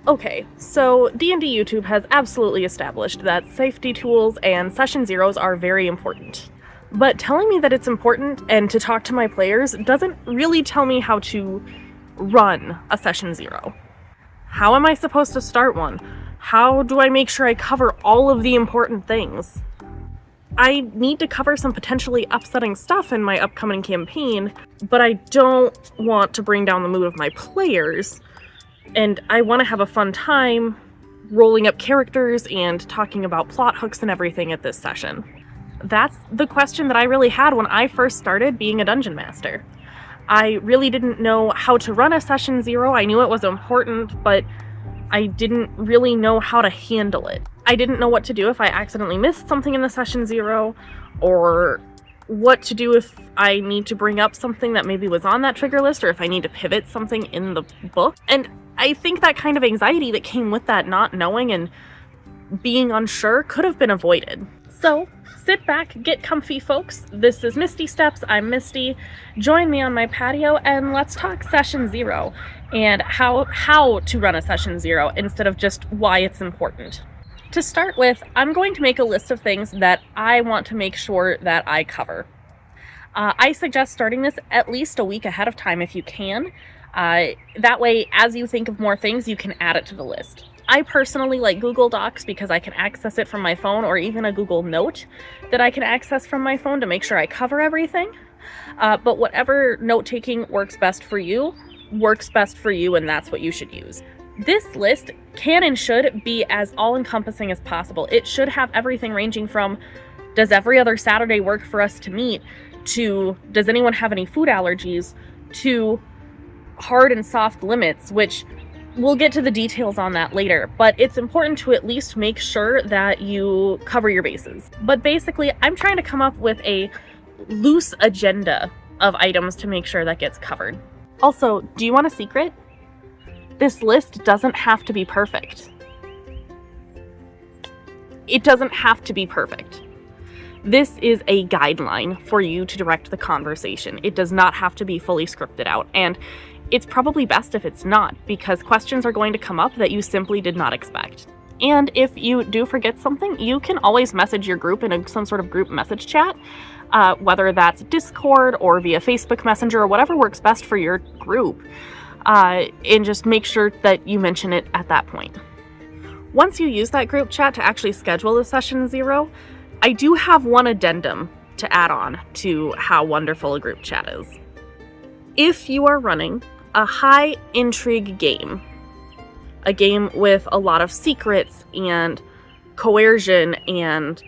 Okay, so D&D YouTube has absolutely established that safety tools and session zeros are very important. But telling me that it's important and to talk to my players doesn't really tell me how to run a session zero. How am I supposed to start one? How do I make sure I cover all of the important things? I need to cover some potentially upsetting stuff in my upcoming campaign, but I don't want to bring down the mood of my players. And I want to have a fun time rolling up characters and talking about plot hooks and everything at this session. That's the question that I really had when I first started being a dungeon master. I really didn't know how to run a session zero. I knew it was important, but I didn't really know how to handle it. I didn't know what to do if I accidentally missed something in the session zero, or what to do if I need to bring up something that maybe was on that trigger list, or if I need to pivot something in the book. And I think that kind of anxiety that came with that not knowing and being unsure could have been avoided. So sit back, get comfy, folks. This is Misty Steps. I'm Misty. Join me on my patio and let's talk session zero and how to run a session zero instead of just why it's important. To start with, I'm going to make a list of things that I want to make sure that I cover. I suggest starting this at least a week ahead of time if you can. That way, as you think of more things, you can add it to the list. I personally like Google Docs because I can access it from my phone, or even a Google Note that I can access from my phone to make sure I cover everything. But whatever note-taking works best for you, and that's what you should use. This list can and should be as all-encompassing as possible. It should have everything ranging from, does every other Saturday work for us to meet, to does anyone have any food allergies, to hard and soft limits, which we'll get to the details on that later, but it's important to at least make sure that you cover your bases. But basically, I'm trying to come up with a loose agenda of items to make sure that gets covered. Also, do you want a secret? This list doesn't have to be perfect. It doesn't have to be perfect. This is a guideline for you to direct the conversation. It does not have to be fully scripted out, and it's probably best if it's not, because questions are going to come up that you simply did not expect. And if you do forget something, you can always message your group in some sort of group message chat, whether that's Discord or via Facebook Messenger or whatever works best for your group, and just make sure that you mention it at that point. Once you use that group chat to actually schedule the session zero, I do have one addendum to add on to how wonderful a group chat is. If you are running a high intrigue game, a game with a lot of secrets and coercion and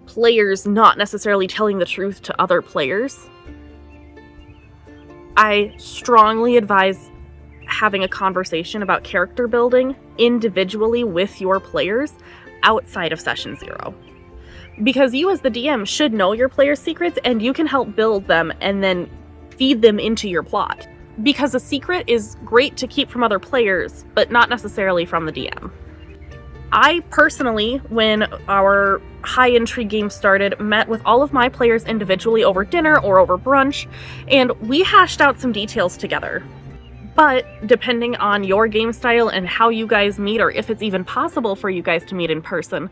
players not necessarily telling the truth to other players, I strongly advise having a conversation about character building individually with your players outside of session zero. Because you as the DM should know your players' secrets, and you can help build them and then feed them into your plot. Because a secret is great to keep from other players, but not necessarily from the DM. I personally, when our high intrigue game started, met with all of my players individually over dinner or over brunch, and we hashed out some details together. But depending on your game style and how you guys meet, or if it's even possible for you guys to meet in person,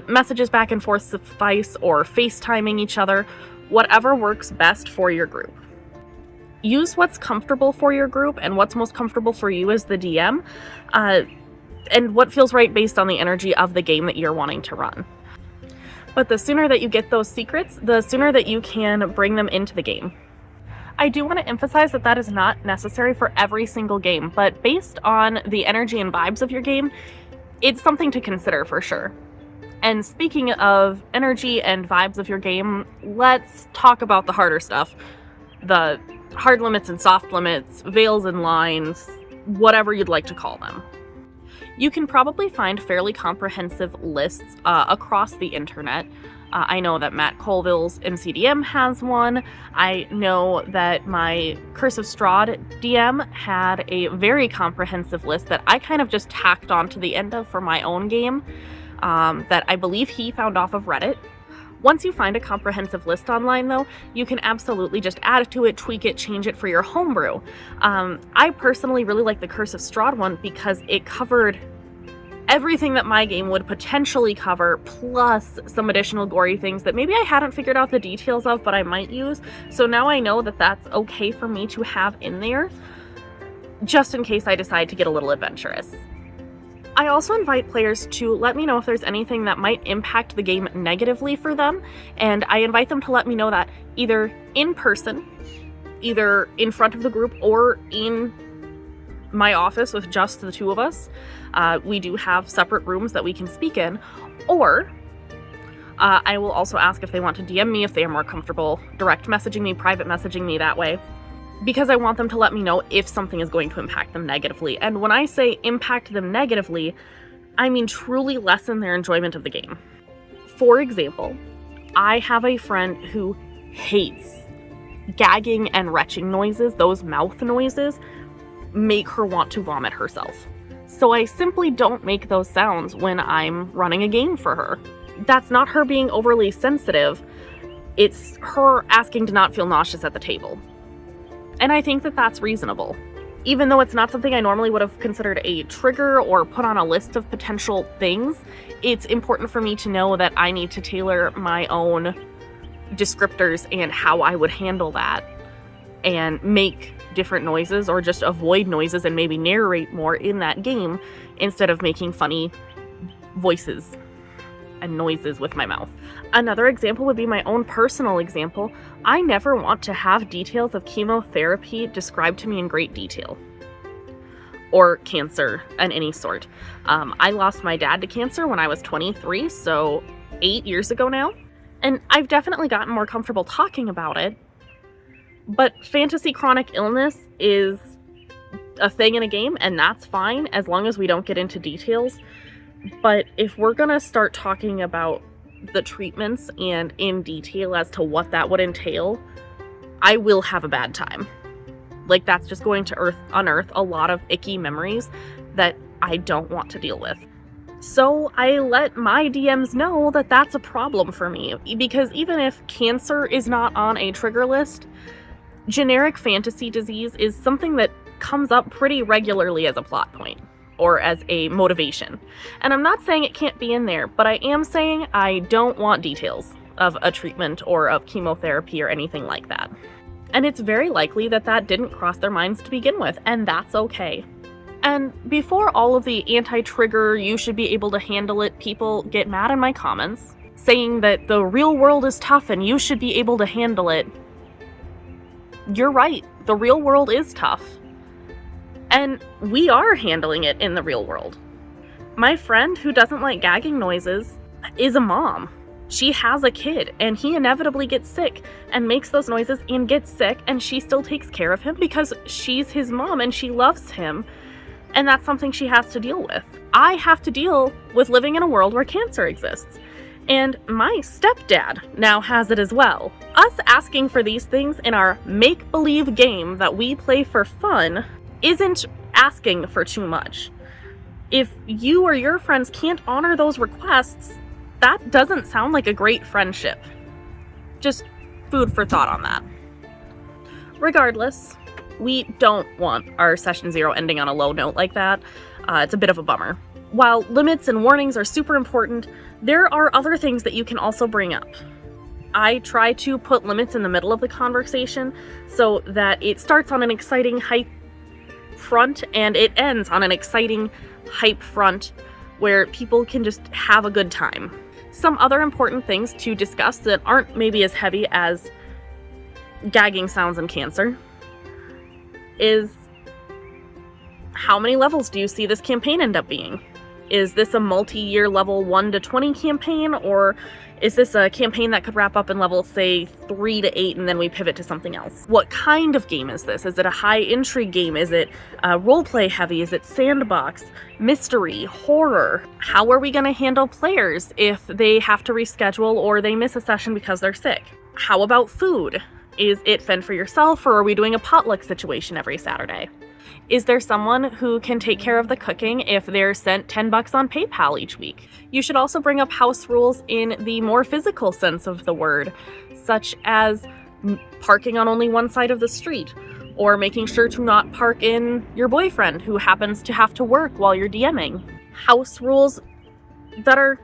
messages back and forth suffice, or FaceTiming each other, whatever works best for your group. Use what's comfortable for your group and what's most comfortable for you as the DM, and what feels right based on the energy of the game that you're wanting to run. But the sooner that you get those secrets, the sooner that you can bring them into the game. I do want to emphasize that that is not necessary for every single game, but based on the energy and vibes of your game, it's something to consider for sure. And speaking of energy and vibes of your game, let's talk about the harder stuff. The hard limits and soft limits, veils and lines, whatever you'd like to call them. You can probably find fairly comprehensive lists across the internet. I know that Matt Colville's MCDM has one. I know that my Curse of Strahd DM had a very comprehensive list that I kind of just tacked on to the end of for my own game, that I believe he found off of Reddit. Once you find a comprehensive list online, though, you can absolutely just add to it, tweak it, change it for your homebrew. I personally really like the Curse of Strahd one because it covered everything that my game would potentially cover, plus some additional gory things that maybe I hadn't figured out the details of, but I might use. So now I know that that's okay for me to have in there, just in case I decide to get a little adventurous. I also invite players to let me know if there's anything that might impact the game negatively for them, and I invite them to let me know that either in person, either in front of the group, or in my office with just the two of us. We do have separate rooms that we can speak in, or I will also ask if they want to DM me if they are more comfortable direct messaging me, private messaging me that way, because I want them to let me know if something is going to impact them negatively. And when I say impact them negatively, I mean truly lessen their enjoyment of the game. For example, I have a friend who hates gagging and retching noises. Those mouth noises make her want to vomit herself. So I simply don't make those sounds when I'm running a game for her. That's not her being overly sensitive. It's her asking to not feel nauseous at the table. And I think that that's reasonable. Even though it's not something I normally would have considered a trigger or put on a list of potential things, it's important for me to know that I need to tailor my own descriptors and how I would handle that and make different noises, or just avoid noises and maybe narrate more in that game instead of making funny voices and noises with my mouth. Another example would be my own personal example. I never want to have details of chemotherapy described to me in great detail, or cancer in any sort. I lost my dad to cancer when I was 23, so 8 years ago now, and I've definitely gotten more comfortable talking about it. But fantasy chronic illness is a thing in a game, and that's fine as long as we don't get into details. But if we're gonna start talking about the treatments and in detail as to what that would entail, I will have a bad time. Like, that's just going to unearth a lot of icky memories that I don't want to deal with. So I let my DMs know that that's a problem for me, because even if cancer is not on a trigger list, generic fantasy disease is something that comes up pretty regularly as a plot point or as a motivation. And I'm not saying it can't be in there, but I am saying I don't want details of a treatment or of chemotherapy or anything like that. And it's very likely that that didn't cross their minds to begin with, and that's okay. And before all of the anti-trigger, you should be able to handle it people get mad in my comments, saying that the real world is tough and you should be able to handle it, you're right, the real world is tough. And we are handling it in the real world. My friend who doesn't like gagging noises is a mom. She has a kid, and he inevitably gets sick and makes those noises and gets sick, and she still takes care of him because she's his mom and she loves him, and that's something she has to deal with. I have to deal with living in a world where cancer exists. And my stepdad now has it as well. Us asking for these things in our make-believe game that we play for fun isn't asking for too much. If you or your friends can't honor those requests, that doesn't sound like a great friendship. Just food for thought on that. Regardless, we don't want our session 0 ending on a low note like that. It's a bit of a bummer. While limits and warnings are super important, there are other things that you can also bring up. I try to put limits in the middle of the conversation so that it starts on an exciting hype front and it ends on an exciting hype front where people can just have a good time. Some other important things to discuss that aren't maybe as heavy as gagging sounds and cancer is, how many levels do you see this campaign end up being? Is this a multi-year level 1 to 20 campaign, or is this a campaign that could wrap up in level, say, 3 to 8 and then we pivot to something else? What kind of game is this? Is it a high intrigue game? Is it roleplay heavy? Is it sandbox? Mystery? Horror? How are we going to handle players if they have to reschedule or they miss a session because they're sick? How about food? Is it fend for yourself, or are we doing a potluck situation every Saturday? Is there someone who can take care of the cooking if they're sent $10 on PayPal each week? You should also bring up house rules in the more physical sense of the word, such as parking on only one side of the street, or making sure to not park in your boyfriend who happens to have to work while you're DMing. House rules that are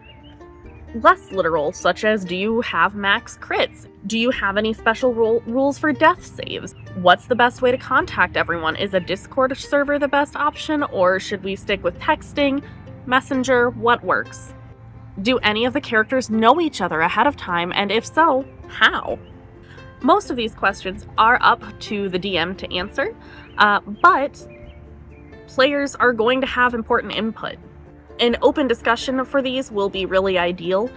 less literal, such as, do you have max crits? Do you have any special rules for death saves? What's the best way to contact everyone? Is a Discord server the best option, or should we stick with texting, Messenger? What works? Do any of the characters know each other ahead of time, and if so, how? Most of these questions are up to the DM to answer, but players are going to have important input. An open discussion for these will be really ideal,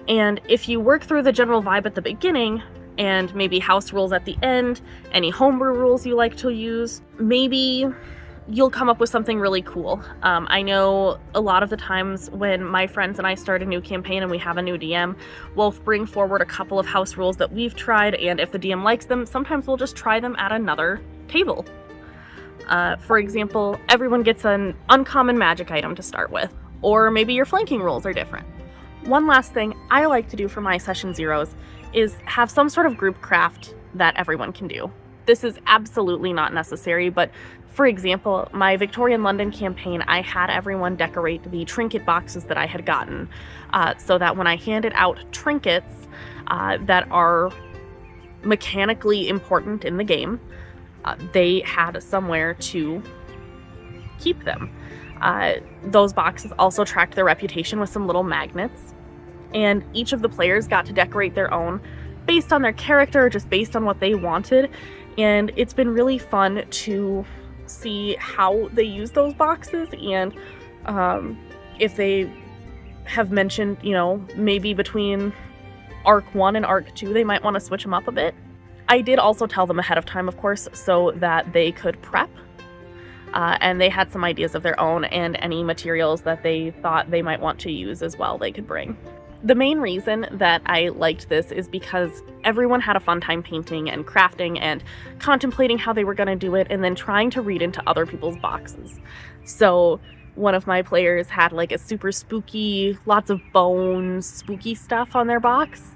and if you work through the general vibe at the beginning, and maybe house rules at the end, any homebrew rules you like to use, maybe you'll come up with something really cool. I know a lot of the times when my friends and I start a new campaign and we have a new DM, we'll bring forward a couple of house rules that we've tried, and if the DM likes them, sometimes we'll just try them at another table. For example, everyone gets an uncommon magic item to start with, or maybe your flanking rules are different. One last thing I like to do for my session zeros is have some sort of group craft that everyone can do. This is absolutely not necessary, but for example, my Victorian London campaign, I had everyone decorate the trinket boxes that I had gotten, so that when I handed out trinkets that are mechanically important in the game, they had somewhere to keep them. Those boxes also tracked their reputation with some little magnets, and each of the players got to decorate their own based on their character, just based on what they wanted, and it's been really fun to see how they use those boxes, and if they have mentioned, maybe between Arc 1 and Arc 2, they might want to switch them up a bit. I did also tell them ahead of time, of course, so that they could prep, and they had some ideas of their own, and any materials that they thought they might want to use as well they could bring. The main reason that I liked this is because everyone had a fun time painting and crafting and contemplating how they were going to do it, and then trying to read into other people's boxes. So one of my players had like a super spooky, lots of bones, spooky stuff on their box,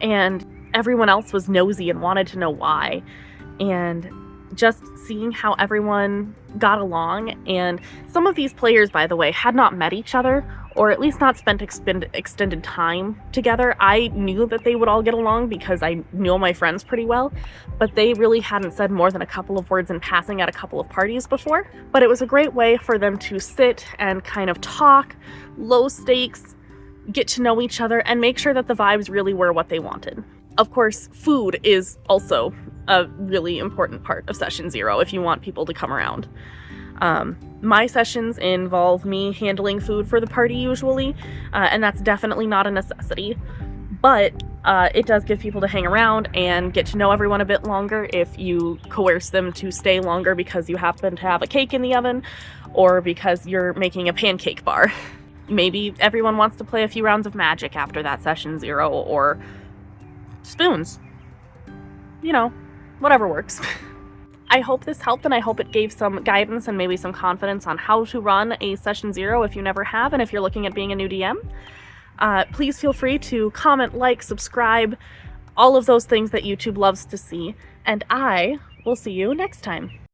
and everyone else was nosy and wanted to know why. And just seeing how everyone got along, and some of these players, by the way, had not met each other, or at least not spent extended time together. I knew that they would all get along because I know my friends pretty well, but they really hadn't said more than a couple of words in passing at a couple of parties before. But it was a great way for them to sit and kind of talk, low stakes, get to know each other, and make sure that the vibes really were what they wanted. Of course, food is also a really important part of Session Zero if you want people to come around. My sessions involve me handling food for the party usually, and that's definitely not a necessity, but it does give people to hang around and get to know everyone a bit longer if you coerce them to stay longer because you happen to have a cake in the oven, or because you're making a pancake bar. Maybe everyone wants to play a few rounds of Magic after that Session Zero, or spoons. Whatever works. I hope this helped, and I hope it gave some guidance and maybe some confidence on how to run a Session Zero if you never have, and if you're looking at being a new DM. Please feel free to comment, like, subscribe, all of those things that YouTube loves to see, and I will see you next time.